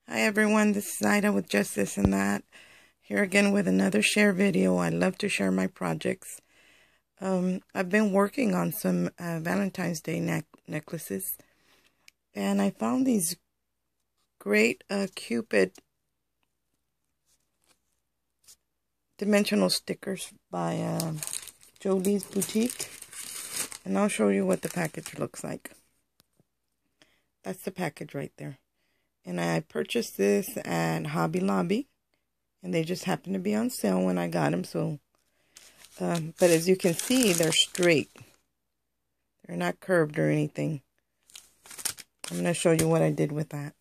Hi everyone, this is Ida with Just This and That. Here again with another share video. I love to share my projects. I've been working on some Valentine's Day necklaces. And I found these great Cupid dimensional stickers by Jolie's Boutique. And I'll show you what the package looks like. That's the package right there. And I purchased this at Hobby Lobby. And they just happened to be on sale when I got them. So, but as you can see, they're straight. They're not curved or anything. I'm going to show you what I did with that.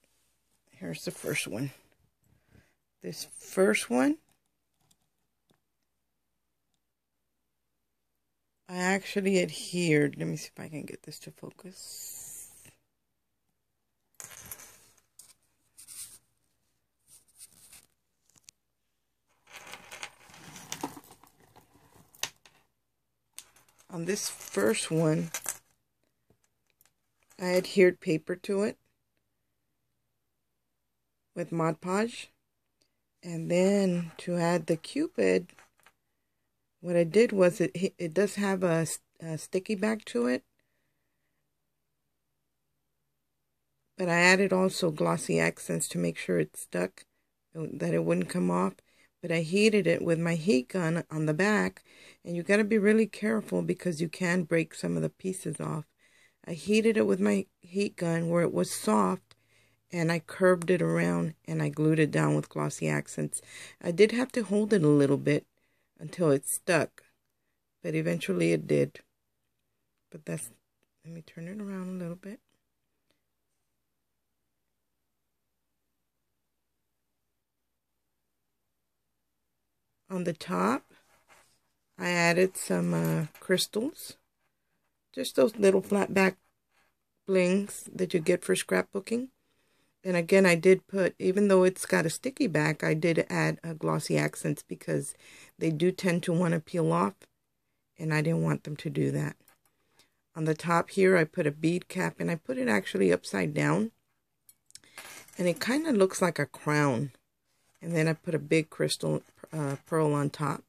Here's the first one. This first one, I actually adhered. Let me see if I can get this to focus. On this first one, I adhered paper to it with Mod Podge. And then to add the Cupid, what I did was it does have a sticky back to it. But I added also glossy accents to make sure it stuck, that it wouldn't come off. But I heated it with my heat gun on the back. And you got to be really careful because you can break some of the pieces off. I heated it with my heat gun where it was soft. And I curved it around and I glued it down with glossy accents. I did have to hold it a little bit until it stuck. But eventually it did. But that's, let me turn it around a little bit. On the top, I added some crystals. Just those little flat back blings that you get for scrapbooking. And again, I did put, even though it's got a sticky back, I did add glossy accents because they do tend to want to peel off. And I didn't want them to do that. On the top here, I put a bead cap and I put it actually upside down. And it kind of looks like a crown. And then I put a big crystal pearl on top.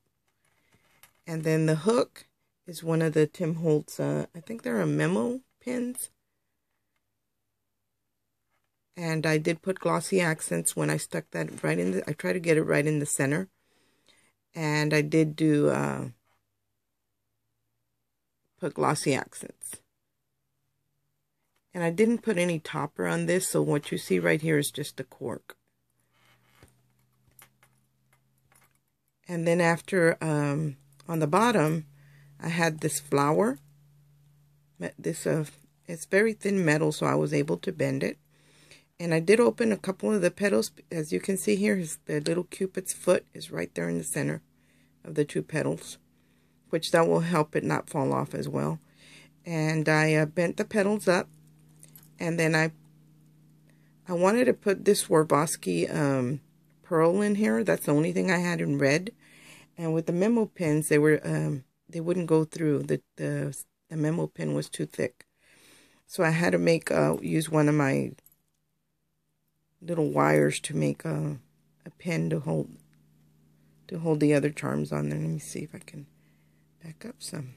And then the hook is one of the Tim Holtz, I think they're a memo pins. And I did put glossy accents when I stuck that right in I tried to get it right in the center. And I did do, put glossy accents. And I didn't put any topper on this, so what you see right here is just the cork. And then after, on the bottom, I had this flower. This, it's very thin metal, so I was able to bend it. And I did open a couple of the petals. As you can see here, the little Cupid's foot is right there in the center of the two petals, which that will help it not fall off as well. And I bent the petals up. And then I wanted to put this Swarovski pearl in here. That's the only thing I had in red. And with the memo pins, they wouldn't go through. The memo pin was too thick. So I had to make use one of my little wires to make a pin to hold the other charms on there. Let me see if I can back up some.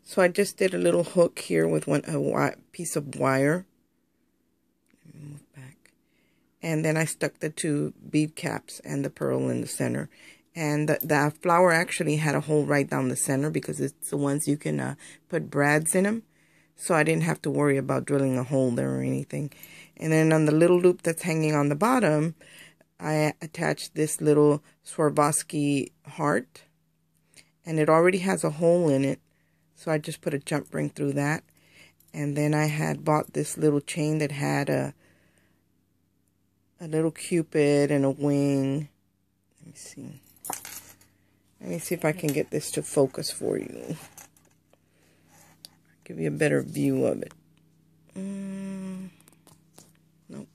So I just did a little hook here with a piece of wire. Let me move back. And then I stuck the two bead caps and the pearl in the center. And the flower actually had a hole right down the center because it's the ones you can put brads in them. So I didn't have to worry about drilling a hole there or anything. And then on the little loop that's hanging on the bottom, I attached this little Swarovski heart. And it already has a hole in it. So I just put a jump ring through that. And then I had bought this little chain that had a little Cupid and a wing. Let me see. Let me see if I can get this to focus for you. Give you a better view of it. Nope.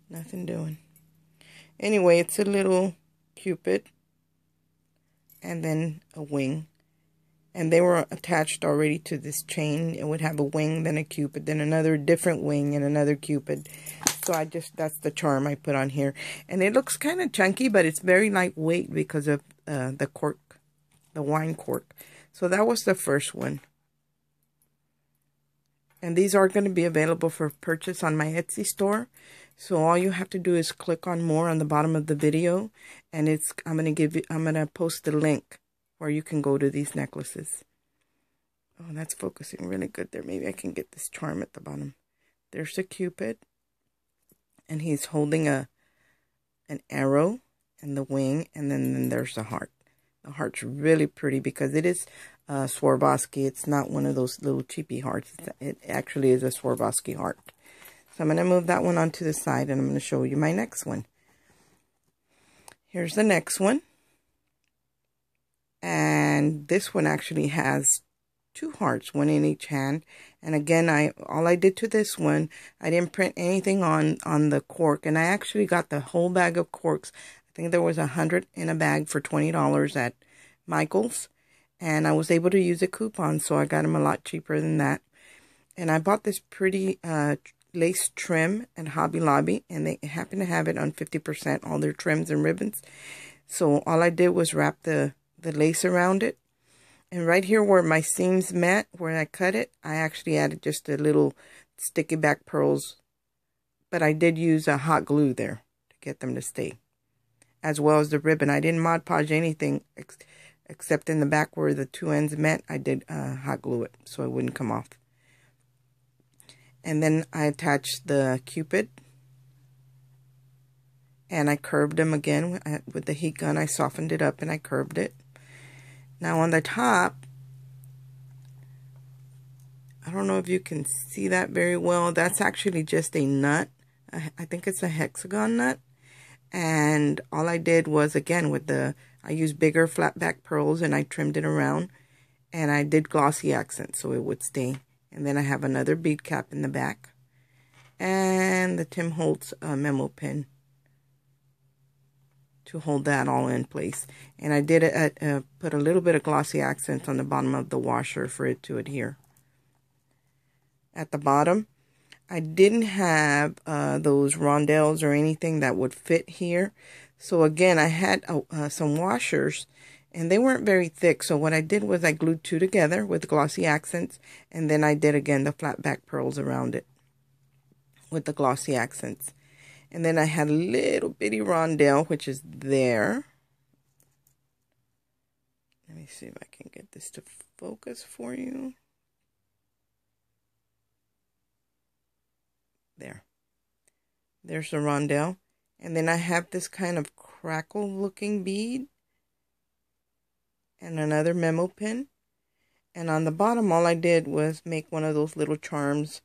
Nothing doing. Anyway, it's a little Cupid. And then a wing. and they were attached already to this chain. It would have a wing, then a cupid, then another different wing, and another cupid. So that's the charm I put on here. And it looks kind of chunky, but it's very lightweight because of the cork, the wine cork. So that was the first one. And these are going to be available for purchase on my Etsy store. So all you have to do is click on more on the bottom of the video, and I'm going to post the link where you can go to these necklaces. Oh, that's focusing really good there. Maybe I can get this charm at the bottom. There's the cupid, and he's holding an arrow and the wing, and then there's the heart. The heart's really pretty because it is Swarovski. It's not one of those little cheapy hearts. It actually is a Swarovski heart. So I'm going to move that one onto the side, and I'm going to show you my next one. Here's the next one. And this one actually has 2 hearts, one in each hand. And again, all I did to this one, I didn't print anything on the cork. And I actually got the whole bag of corks. I think there was 100 in a bag for $20 at Michael's. And I was able to use a coupon, so I got them a lot cheaper than that. And I bought this pretty lace trim at Hobby Lobby, and they happen to have it on 50%, all their trims and ribbons. So all I did was wrap the lace around it. And right here where my seams met, where I cut it, I actually added just a little sticky back pearls. But I did use a hot glue there to get them to stay, as well as the ribbon. I didn't Mod Podge anything except in the back where the 2 ends met. I did hot glue it so it wouldn't come off. And then I attached the cupid, and I curved him again with the heat gun. I softened it up and I curved it. Now on the top, I don't know if you can see that very well. That's actually just a nut. I think it's a hexagon nut. And all I did was, again, I used bigger flat back pearls, and I trimmed it around. And I did glossy accents so it would stay. And then I have another bead cap in the back. And the Tim Holtz memo pin to hold that all in place. And I did put a little bit of glossy accents on the bottom of the washer for it to adhere. At the bottom, I didn't have those rondelles or anything that would fit here. So again, I had some washers, and they weren't very thick. So what I did was I glued 2 together with glossy accents, and then I did again the flat back pearls around it with the glossy accents. And then I had a little bitty rondelle, which is there. Let me see if I can get this to focus for you. There. There's the rondelle. And then I have this kind of crackle looking bead. And another memo pin. And on the bottom, all I did was make one of those little charms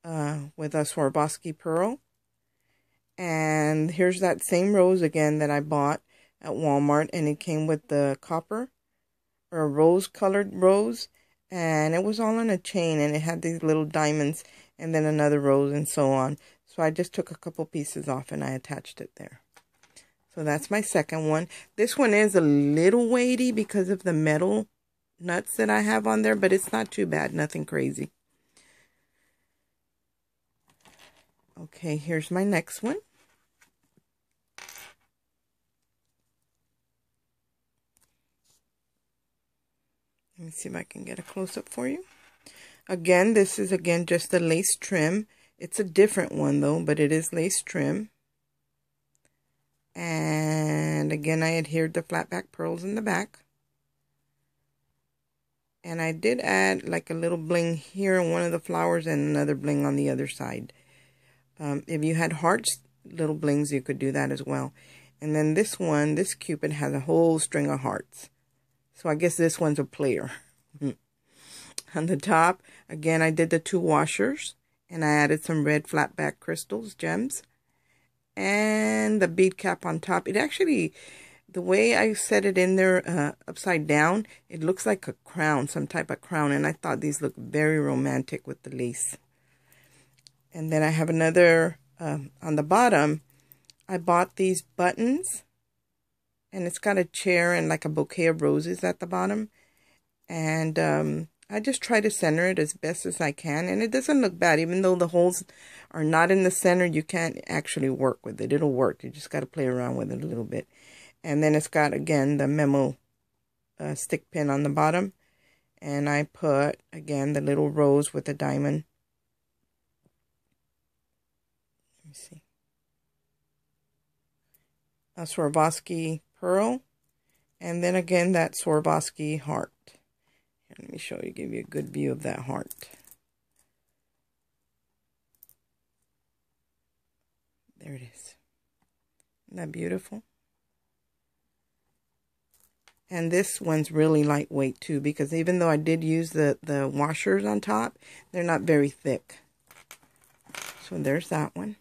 with a Swarovski pearl. And here's that same rose again that I bought at Walmart. And it came with the copper, or a rose-colored rose. And it was all on a chain. And it had these little diamonds. And then another rose and so on. So I just took a couple pieces off and I attached it there. So that's my second one. This one is a little weighty because of the metal nuts that I have on there. But it's not too bad. Nothing crazy. Okay, here's my next one. Let me see if I can get a close-up for you. Again, this is just a lace trim. It's a different one though, but it is lace trim. And again, I adhered the flat back pearls in the back. And I did add like a little bling here on one of the flowers and another bling on the other side. If you had hearts, little blings, you could do that as well. And then this one, this cupid has a whole string of hearts. So I guess this one's a player. On the top, again, I did the 2 washers. And I added some red flat back crystals, gems. And the bead cap on top. It actually, the way I set it in there upside down, it looks like a crown, some type of crown. And I thought these looked very romantic with the lace. And then I have another, on the bottom, I bought these buttons. And it's got a chair and like a bouquet of roses at the bottom. And I just try to center it as best as I can, and it doesn't look bad. Even though the holes are not in the center, you can't actually work with it. It'll work. You just got to play around with it a little bit. And then it's got, again, the memo stick pin on the bottom. And I put, again, the little rose with the diamond. Let me see. A Swarovski pearl. And then again, that Swarovski heart. Here, let me show you, give you a good view of that heart. There it is. Isn't that beautiful? And this one's really lightweight too, because even though I did use the washers on top, they're not very thick. So there's that one.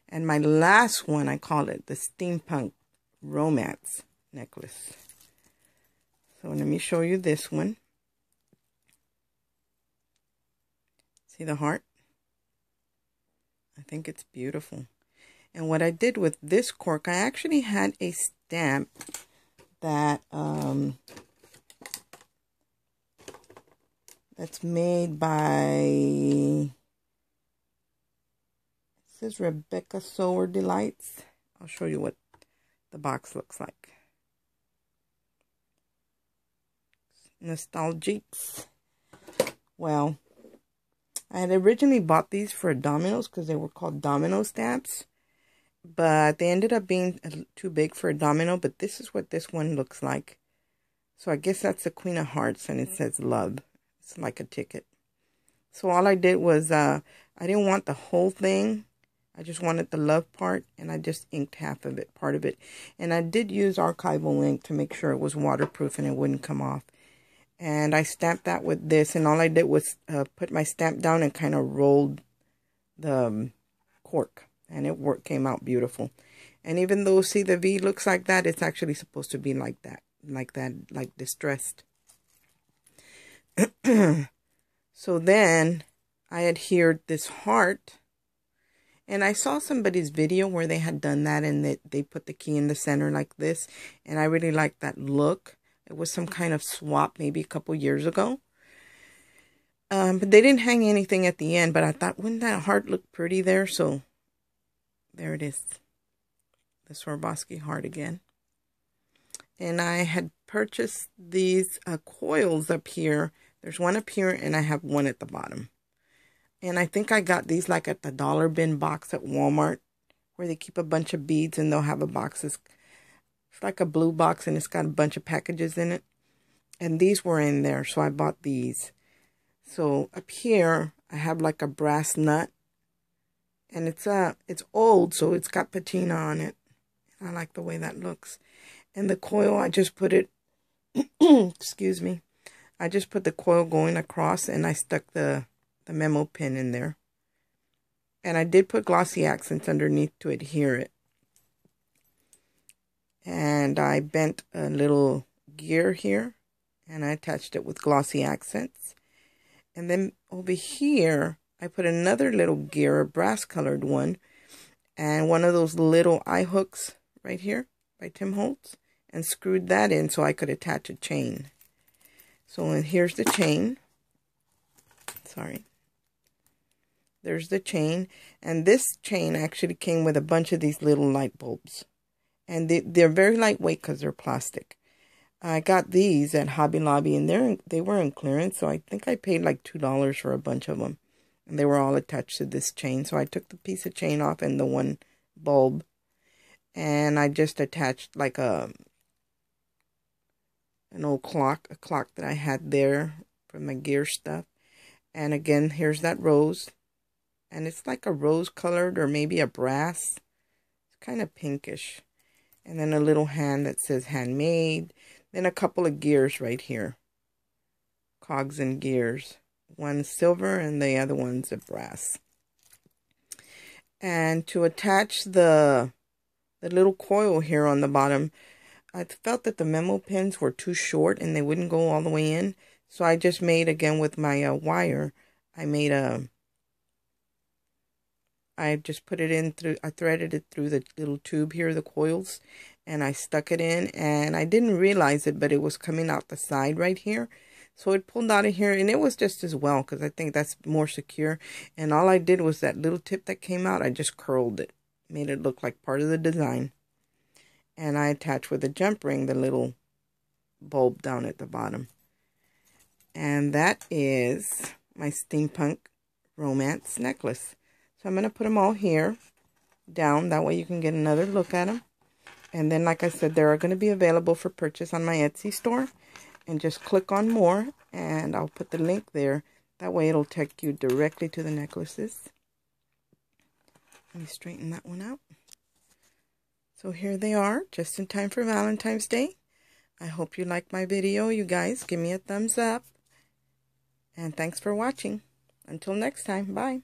And my last one, I call it the Steampunk Romance necklace. So let me show you this one. See the heart? I think it's beautiful. And what I did with this cork, I actually had a stamp that that's made by, it says Rebecca Sower Delights. I'll show you what the box looks like. Nostalgiques. Well, I had originally bought these for Domino's because they were called domino stamps. But they ended up being too big for a domino. But this is what this one looks like. So I guess that's the Queen of Hearts. And it says love. It's like a ticket. So all I did was, I didn't want the whole thing. I just wanted the love part. And I just inked half of it, part of it. And I did use archival ink to make sure it was waterproof and it wouldn't come off. And I stamped that with this. And all I did was put my stamp down and kind of rolled the cork. And it came out beautiful. And even though, see, the V looks like that, it's actually supposed to be like that, like distressed. So then I adhered this heart. And I saw somebody's video where they had done that and they put the key in the center like this. And I really liked that look. It was some kind of swap maybe a couple years ago. But they didn't hang anything at the end. But I thought, wouldn't that heart look pretty there? So there it is, the Swarovski heart again. And I had purchased these coils up here. There's one up here and I have one at the bottom. And I think I got these like at the dollar bin box at Walmart, where they keep a bunch of beads and they'll have a box. It's like a blue box and it's got a bunch of packages in it. And these were in there, so I bought these. So up here, I have like a brass nut. And it's old, so it's got patina on it. I like the way that looks. And the coil, I just put it, excuse me. I just put the coil going across and I stuck the memo pin in there. And I did put glossy accents underneath to adhere it. And I bent a little gear here. And I attached it with glossy accents. And then over here, I put another little gear, a brass colored one, and one of those little eye hooks right here by Tim Holtz, and screwed that in so I could attach a chain. So here's the chain. Sorry. There's the chain, and this chain actually came with a bunch of these little light bulbs, and they're very lightweight because they're plastic. I got these at Hobby Lobby, and they were in clearance, so I think I paid like $2 for a bunch of them. And they were all attached to this chain. So I took the piece of chain off and the one bulb. And I just attached like an old clock. A clock that I had there for my gear stuff. And again, here's that rose. And it's like a rose colored or maybe a brass. It's kind of pinkish. And then a little hand that says handmade. Then a couple of gears right here. Cogs and gears. One's silver and the other one's a brass. And to attach the little coil here on the bottom, I felt that the memo pins were too short and they wouldn't go all the way in. So I just made, again with my wire, I just put it in through, I threaded it through the little tube here, the coils, and I stuck it in, and I didn't realize it, but it was coming out the side right here. So it pulled out of here, and it was just as well, because I think that's more secure. And all I did was that little tip that came out, I just curled it, made it look like part of the design. And I attached with a jump ring the little bulb down at the bottom. And that is my steampunk romance necklace. So I'm going to put them all here down, that way you can get another look at them. And then, like I said, they are going to be available for purchase on my Etsy store. And just click on more, and I'll put the link there. That way it'll take you directly to the necklaces. Let me straighten that one out. So here they are, just in time for Valentine's Day. I hope you liked my video, you guys. Give me a thumbs up. And thanks for watching. Until next time, bye.